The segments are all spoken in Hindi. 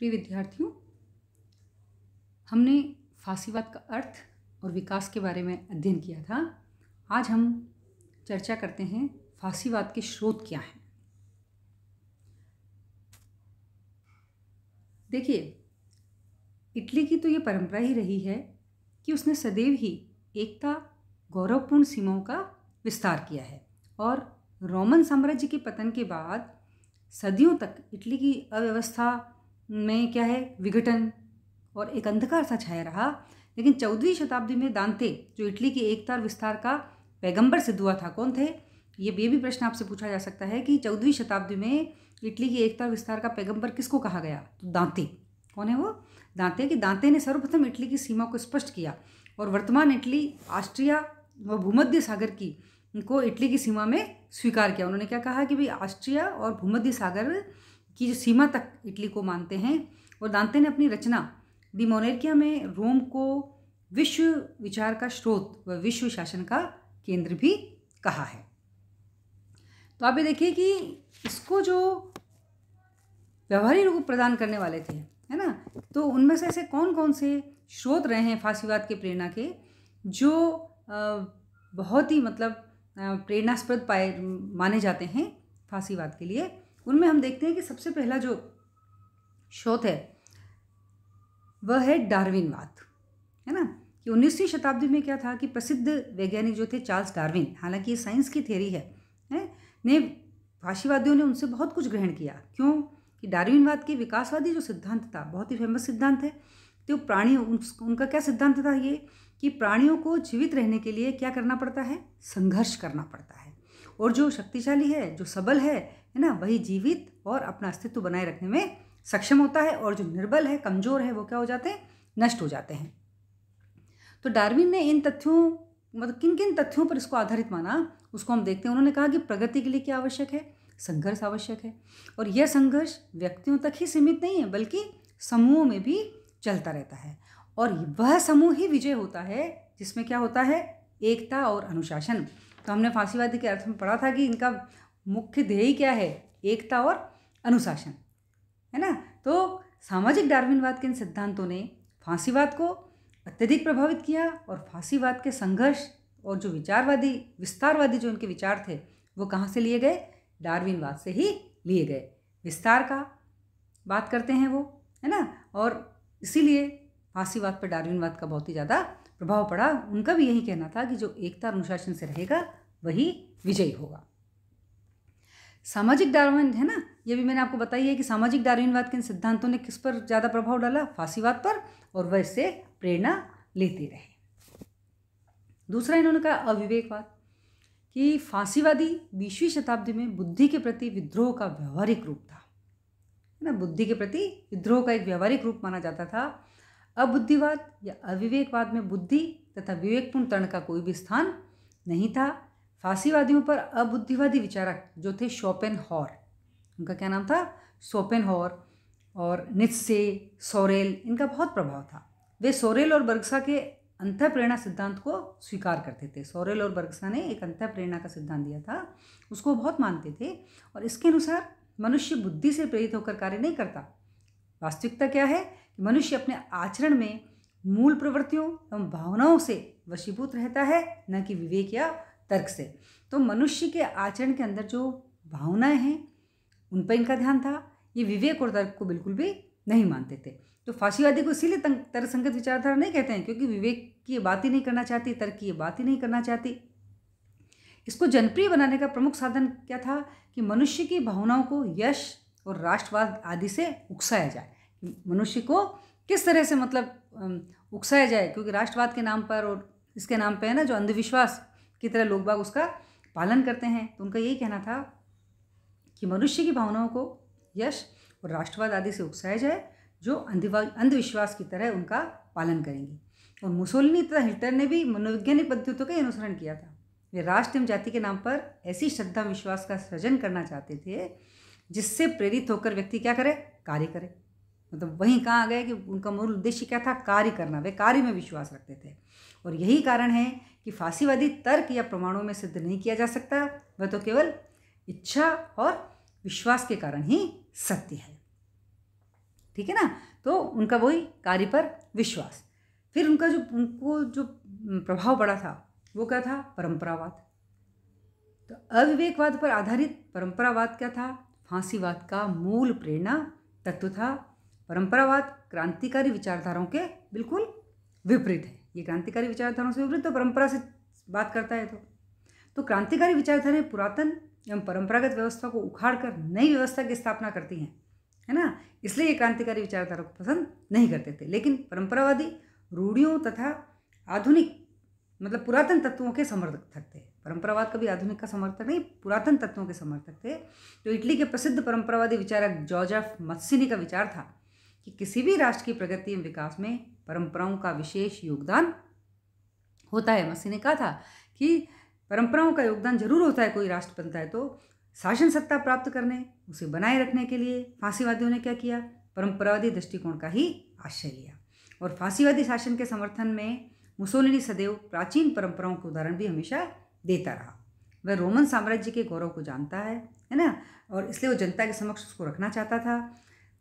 प्रिय विद्यार्थियों, हमने फासीवाद का अर्थ और विकास के बारे में अध्ययन किया था। आज हम चर्चा करते हैं फासीवाद के स्रोत क्या हैं। देखिए, इटली की तो ये परंपरा ही रही है कि उसने सदैव ही एकता, गौरवपूर्ण सीमाओं का विस्तार किया है और रोमन साम्राज्य के पतन के बाद सदियों तक इटली की अव्यवस्था में क्या है, विघटन और एक अंधकार सा छाया रहा। लेकिन 14वीं शताब्दी में दांते, जो इटली की एकता और विस्तार का पैगंबर सिद्ध हुआ था, कौन थे? ये भी प्रश्न आपसे पूछा जा सकता है कि 14वीं शताब्दी में इटली की एकता और विस्तार का पैगंबर किसको कहा गया? तो दांते। कौन है वो? दांते ने सर्वप्रथम इटली की सीमा को स्पष्ट किया और वर्तमान इटली, ऑस्ट्रिया व भूमध्य सागर की को इटली की सीमा में स्वीकार किया। उन्होंने क्या कहा कि भाई ऑस्ट्रिया और भूमध्य सागर की जो सीमा तक इटली को मानते हैं। और दांते ने अपनी रचना दी मोनेर्किया में रोम को विश्व विचार का स्रोत व विश्व शासन का केंद्र भी कहा है। तो आप ये देखिए कि इसको जो व्यवहारिक रूप प्रदान करने वाले थे, है ना, तो उनमें से ऐसे कौन कौन से स्रोत रहे हैं फासीवाद के प्रेरणा के, जो बहुत ही प्रेरणास्पद माने जाते हैं फासीवाद के लिए। उनमें हम देखते हैं कि सबसे पहला जो स्रोत है वह है डार्विनवाद, है ना। कि 19वीं शताब्दी में क्या था कि प्रसिद्ध वैज्ञानिक जो थे चार्ल्स डार्विन, हालांकि ये साइंस की थ्योरी है, ने फासीवादियों ने उनसे बहुत कुछ ग्रहण किया। क्यों? कि डार्विनवाद के विकासवादी जो सिद्धांत था, बहुत ही फेमस सिद्धांत है। तो उनका क्या सिद्धांत था ये, कि प्राणियों को जीवित रहने के लिए क्या करना पड़ता है? संघर्ष करना पड़ता है। और जो शक्तिशाली है, जो सबल है ना, वही जीवित और अपना अस्तित्व बनाए रखने में सक्षम होता है, और जो निर्बल है, कमज़ोर है, वो क्या हो जाते हैं? नष्ट हो जाते हैं। तो डार्विन ने इन तथ्यों, किन किन तथ्यों पर इसको आधारित माना, उसको हम देखते हैं। उन्होंने कहा कि प्रगति के लिए क्या आवश्यक है? संघर्ष आवश्यक है। और यह संघर्ष व्यक्तियों तक ही सीमित नहीं है, बल्कि समूहों में भी चलता रहता है। और वह समूह ही विजय होता है जिसमें क्या होता है? एकता और अनुशासन। तो हमने फासीवादी के अर्थ में पढ़ा था कि इनका मुख्य ध्येय क्या है? एकता और अनुशासन, है ना। तो सामाजिक डार्विनवाद के इन सिद्धांतों ने फासीवाद को अत्यधिक प्रभावित किया और फासीवाद के संघर्ष और जो विचारवादी, विस्तारवादी जो इनके विचार थे, वो कहाँ से लिए गए? डार्विनवाद से ही लिए गए। विस्तार का बात करते हैं वो, है ना, और इसीलिए फासीवाद पर डार्विनवाद का बहुत ही ज़्यादा प्रभाव पड़ा। उनका भी यही कहना था कि जो एकता और अनुशासन से रहेगा वही विजयी होगा। सामाजिक डार्विन, है ना, ये भी मैंने आपको बताई है कि सामाजिक डार्विनवाद के इन सिद्धांतों ने किस पर ज़्यादा प्रभाव डाला? फासीवाद पर, और वह इससे प्रेरणा लेते रहे। दूसरा इन्होंने कहा अविवेकवाद, कि फासीवादी 20वीं शताब्दी में बुद्धि के प्रति विद्रोह का व्यवहारिक रूप था, है ना। बुद्धि के प्रति विद्रोह का एक व्यवहारिक रूप माना जाता था। अबुद्धिवाद या अविवेकवाद में बुद्धि तथा विवेकपूर्ण तर्क का कोई भी स्थान नहीं था। फासीवादियों पर अबुद्धिवादी विचारक जो थे शोपेनहॉर, उनका क्या नाम था? शोपेनहॉर, और नित्शे, सोरेल, इनका बहुत प्रभाव था। वे सोरेल और बर्गसा के अंतःप्रेरणा सिद्धांत को स्वीकार करते थे। सोरेल और बर्गसा ने एक अंतःप्रेरणा का सिद्धांत दिया था, उसको बहुत मानते थे। और इसके अनुसार मनुष्य बुद्धि से प्रेरित होकर कार्य नहीं करता। वास्तविकता क्या है कि मनुष्य अपने आचरण में मूल प्रवृत्तियों एवं भावनाओं से वशीभूत रहता है, न कि विवेक या तर्क से। तो मनुष्य के आचरण के अंदर जो भावनाएं हैं, उन पर इनका ध्यान था। ये विवेक और तर्क को बिल्कुल भी नहीं मानते थे। तो फासीवादी को इसीलिए तर्कसंगत विचारधारा नहीं कहते हैं, क्योंकि विवेक की ये बात ही नहीं करना चाहती, तर्क की ये बात ही नहीं करना चाहती। इसको जनप्रिय बनाने का प्रमुख साधन क्या था? कि मनुष्य की भावनाओं को यश और राष्ट्रवाद आदि से उकसाया जाए। मनुष्य को किस तरह से उकसाया जाए, क्योंकि राष्ट्रवाद के नाम पर और इसके नाम पे, है ना, जो अंधविश्वास की तरह लोग बाग उसका पालन करते हैं। तो उनका यही कहना था कि मनुष्य की भावनाओं को यश और राष्ट्रवाद आदि से उकसाया जाए, जो अंधविश्वास की तरह उनका पालन करेंगी। और मुसोलिनी तथा हिटलर ने भी मनोवैज्ञानिक पद्धतियों का अनुसरण किया था। वे राष्ट्र एवं जाति के नाम पर ऐसी श्रद्धा विश्वास का सृजन करना चाहते थे जिससे प्रेरित होकर व्यक्ति क्या करे? कार्य करे। वहीं कहाँ आ गए कि उनका मूल उद्देश्य क्या था? कार्य करना। वे कार्य में विश्वास रखते थे। और यही कारण है कि फासीवादी तर्क या प्रमाणों में सिद्ध नहीं किया जा सकता, वह तो केवल इच्छा और विश्वास के कारण ही सत्य है। ठीक है ना। तो उनका वही कार्य पर विश्वास। फिर उनको जो प्रभाव पड़ा था वो क्या था, परंपरावाद। तो अविवेकवाद पर आधारित परंपरावाद क्या था, फांसीवाद का मूल प्रेरणा तत्व था। परंपरावाद क्रांतिकारी विचारधाराओं के बिल्कुल विपरीत है। ये क्रांतिकारी विचारधाराओं से विपरीत, तो परंपरा से बात करता है। तो क्रांतिकारी विचारधाराएं पुरातन एवं परंपरागत व्यवस्था को उखाड़कर नई व्यवस्था की स्थापना करती हैं, है ना। इसलिए ये क्रांतिकारी विचारधारा को पसंद नहीं करते थे। लेकिन परंपरावादी रूढ़ियों तथा आधुनिक मतलब पुरातन तत्वों के समर्थक थे। परंपरावाद कभी आधुनिक का समर्थक नहीं, पुरातन तत्वों के समर्थक थे। तो इटली के प्रसिद्ध परंपरावादी विचारक जोसेफ मत्सिनी का विचार था कि किसी भी राष्ट्र की प्रगति एवं विकास में परंपराओं का विशेष योगदान होता है। मत्सिनी ने कहा था कि परंपराओं का योगदान जरूर होता है, कोई राष्ट्र बनता है तो। शासन सत्ता प्राप्त करने, उसे बनाए रखने के लिए फांसीवादियों ने क्या किया, परंपरावादी दृष्टिकोण का ही आश्रय लिया। और फांसीवादी शासन के समर्थन में मुसोलिनी सदैव प्राचीन परंपराओं के उदाहरण भी हमेशा देता रहा। वह रोमन साम्राज्य के गौरव को जानता है ना, और इसलिए वो जनता के समक्ष उसको रखना चाहता था।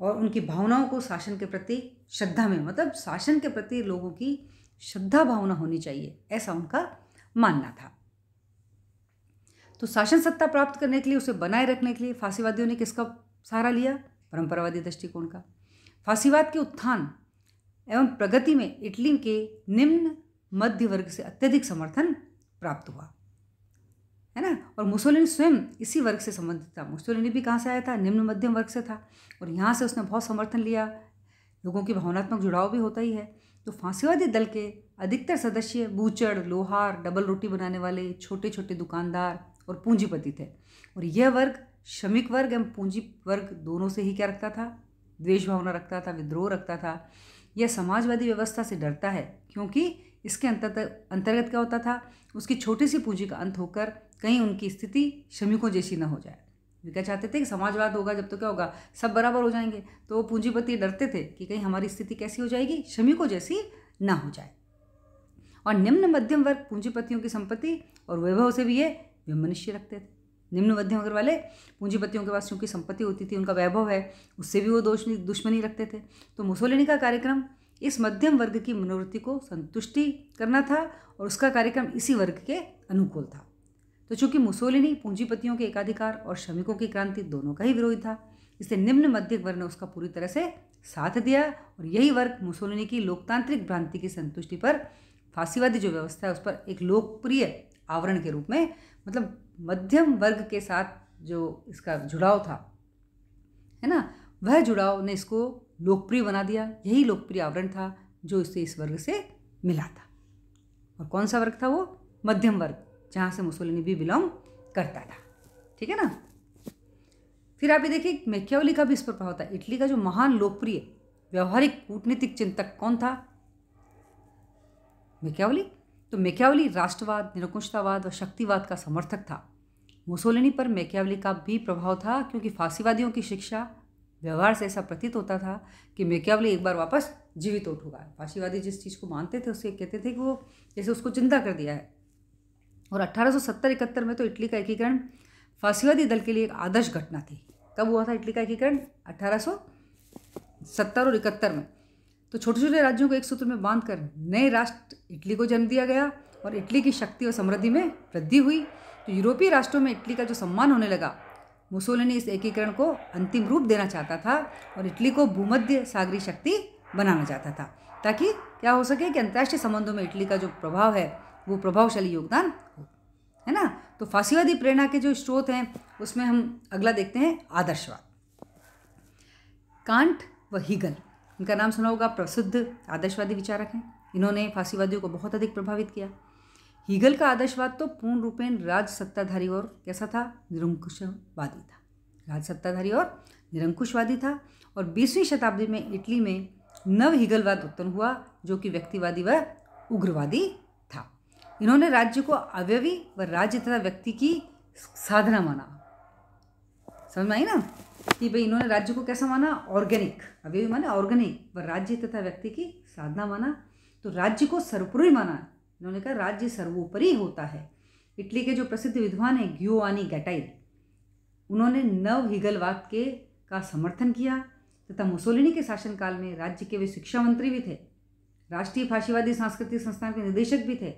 और उनकी भावनाओं को शासन के प्रति श्रद्धा में, मतलब शासन के प्रति लोगों की श्रद्धा भावना होनी चाहिए, ऐसा उनका मानना था। तो शासन सत्ता प्राप्त करने के लिए, उसे बनाए रखने के लिए फांसीवादियों ने किसका सहारा लिया, परंपरावादी दृष्टिकोण का। फांसीवाद के उत्थान एवं प्रगति में इटली के निम्न मध्य वर्ग से अत्यधिक समर्थन प्राप्त हुआ, है ना। और मुसोलिनी स्वयं इसी वर्ग से संबंधित था। मुसोलिनी भी कहाँ से आया था, निम्न मध्यम वर्ग से था, और यहाँ से उसने बहुत समर्थन लिया। लोगों की भावनात्मक जुड़ाव भी होता ही है। तो फांसीवादी दल के अधिकतर सदस्य बूचड़, लोहार, डबल रोटी बनाने वाले, छोटे छोटे दुकानदार और पूंजीपति थे। और यह वर्ग श्रमिक वर्ग एवं पूंजी वर्ग दोनों से ही क्या रखता था, द्वेष भावना रखता था, विद्रोह रखता था। यह समाजवादी व्यवस्था से डरता है क्योंकि इसके अंतर्गत क्या होता था, उसकी छोटी सी पूंजी का अंत होकर कहीं उनकी स्थिति श्रमिकों जैसी न हो जाए। वे क्या चाहते थे कि समाजवाद होगा जब तो क्या होगा, सब बराबर हो जाएंगे। तो वो पूंजीपति डरते थे कि कहीं हमारी स्थिति कैसी हो जाएगी, श्रमिकों जैसी ना हो जाए। और निम्न मध्यम वर्ग पूंजीपतियों की संपत्ति और वैभव से भी ये मनुष्य रखते थे। निम्न मध्यम वर्ग वाले पूंजीपतियों के पास क्योंकि संपत्ति होती थी, उनका वैभव है, उससे भी वो दुश्मनी रखते थे। तो मुसोलिनी का कार्यक्रम इस मध्यम वर्ग की मनोवृत्ति को संतुष्टि करना था और उसका कार्यक्रम इसी वर्ग के अनुकूल था। तो चूंकि मुसोलिनी पूंजीपतियों के एकाधिकार और श्रमिकों की क्रांति दोनों का ही विरोधी था, इसलिए निम्न मध्यम वर्ग ने उसका पूरी तरह से साथ दिया। और यही वर्ग मुसोलिनी की लोकतांत्रिक भ्रांति की संतुष्टि पर फांसीवादी जो व्यवस्था है उस पर एक लोकप्रिय आवरण के रूप में, मतलब मध्यम वर्ग के साथ जो इसका जुड़ाव था, है ना, वह जुड़ाव ने इसको लोकप्रिय बना दिया। यही लोकप्रिय आवरण था जो इसे इस वर्ग से मिला था। और कौन सा वर्ग था वो, मध्यम वर्ग, जहाँ से मुसोलिनी भी बिलोंग करता था। ठीक है ना। फिर आप ये देखिए मैकियावेली का भी इस पर प्रभाव था। इटली का जो महान लोकप्रिय व्यवहारिक कूटनीतिक चिंतक कौन था, मैकियावेली। तो मैकियावेली राष्ट्रवाद, निरंकुशतावाद और शक्तिवाद का समर्थक था। मुसोलिनी पर मैकियावेली का भी प्रभाव था क्योंकि फांसीवादियों की शिक्षा व्यवहार से ऐसा प्रतीत होता था कि मैकियावेली एक बार वापस जीवित उठ होगा। फांसीवादी जिस चीज़ को मानते थे उससे कहते थे कि वो जैसे उसको जिंदा कर दिया है। और 1870-71 में तो इटली का एकीकरण फांसीवादी दल के लिए एक आदर्श घटना थी। कब हुआ था इटली का एकीकरण, 1870 और 71 में। तो छोटे छोटे राज्यों को एक सूत्र में बांधकर नए राष्ट्र इटली को जन्म दिया गया और इटली की शक्ति और समृद्धि में वृद्धि हुई। तो यूरोपीय राष्ट्रों में इटली का जो सम्मान होने लगा, मुसोलिनी इस एकीकरण को अंतिम रूप देना चाहता था और इटली को भूमध्य सागरीय शक्ति बनाना चाहता था, ताकि क्या हो सके कि अंतर्राष्ट्रीय संबंधों में इटली का जो प्रभाव है वो प्रभावशाली योगदान हो, है ना। तो फांसीवादी प्रेरणा के जो स्रोत हैं उसमें हम अगला देखते हैं आदर्शवाद। कांट व हीगल, इनका नाम सुना होगा, प्रसिद्ध आदर्शवादी विचारक हैं। इन्होंने फांसीवादियों को बहुत अधिक प्रभावित किया। हीगल का आदर्शवाद तो पूर्ण रूपेण राज सत्ताधारी और कैसा था, निरंकुशवादी था। राज सत्ताधारी और निरंकुशवादी था। और 20वीं शताब्दी में इटली में नव हीगलवाद उत्पन्न हुआ जो कि व्यक्तिवादी व उग्रवादी था। इन्होंने राज्य को अवयवी व राज्य तथा व्यक्ति की साधना माना। समझ में आई ना कि भाई इन्होंने राज्य को कैसा माना, ऑर्गेनिक, अवयवी माने ऑर्गेनिक, व राज्य तथा व्यक्ति की साधना माना। तो राज्य को सर्वोपरि माना। इन्होंने कहा राज्य सर्वोपरि होता है। इटली के जो प्रसिद्ध विद्वान हैं गियोवानी गैटाई, उन्होंने नव हीगलवाद का समर्थन किया तथा मुसोलिनी के शासनकाल में राज्य के वे शिक्षा मंत्री भी थे, राष्ट्रीय फांसीवादी सांस्कृतिक संस्थान के निदेशक भी थे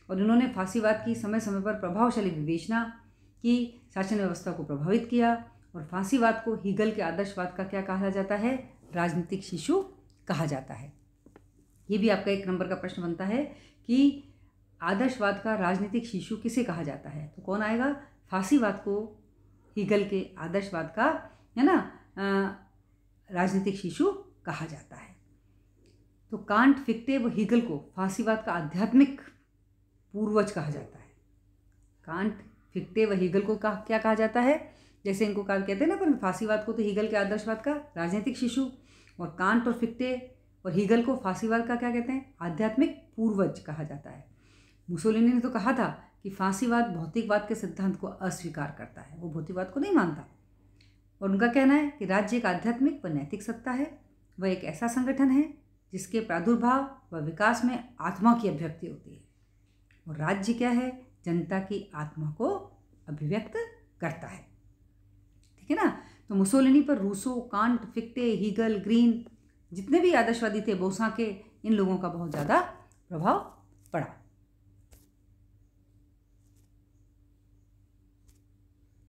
और इन्होंने फांसीवाद की समय समय पर प्रभावशाली विवेचना की, शासन व्यवस्था को प्रभावित किया और फांसीवाद को हीगल के आदर्शवाद का क्या कहा जाता है? राजनीतिक शिशु कहा जाता है। ये भी आपका 1 नंबर का प्रश्न बनता है कि आदर्शवाद का राजनीतिक शिशु किसे कहा जाता है? तो कौन आएगा? फांसीवाद को हीगल के आदर्शवाद का, है ना, राजनीतिक शिशु कहा जाता है। तो कांट, फिक्टे व हीगल को फांसीवाद का आध्यात्मिक पूर्वज कहा जाता है। कांट, फिक्टे व हीगल को क्या कहा जाता है? जैसे इनको कहते हैं ना, पर फांसीवाद को तो हीगल के आदर्शवाद का राजनीतिक शिशु, और कांट और फिक्टे और हीगल को फांसीवाद का क्या कहते हैं? आध्यात्मिक पूर्वज कहा जाता है। मुसोलिनी ने तो कहा था कि फांसीवाद भौतिकवाद के सिद्धांत को अस्वीकार करता है, वो भौतिकवाद को नहीं मानता, और उनका कहना है कि राज्य एक आध्यात्मिक व नैतिक सत्ता है, वह एक ऐसा संगठन है जिसके प्रादुर्भाव व विकास में आत्मा की अभिव्यक्ति होती है, और राज्य क्या है? जनता की आत्मा को अभिव्यक्त करता है। ठीक है ना। तो मुसोलिनी पर रूसो, कांट, फिक्टे, हीगल, ग्रीन, जितने भी आदर्शवादी थे, बोसा के, इन लोगों का बहुत ज़्यादा प्रभाव पड़ा।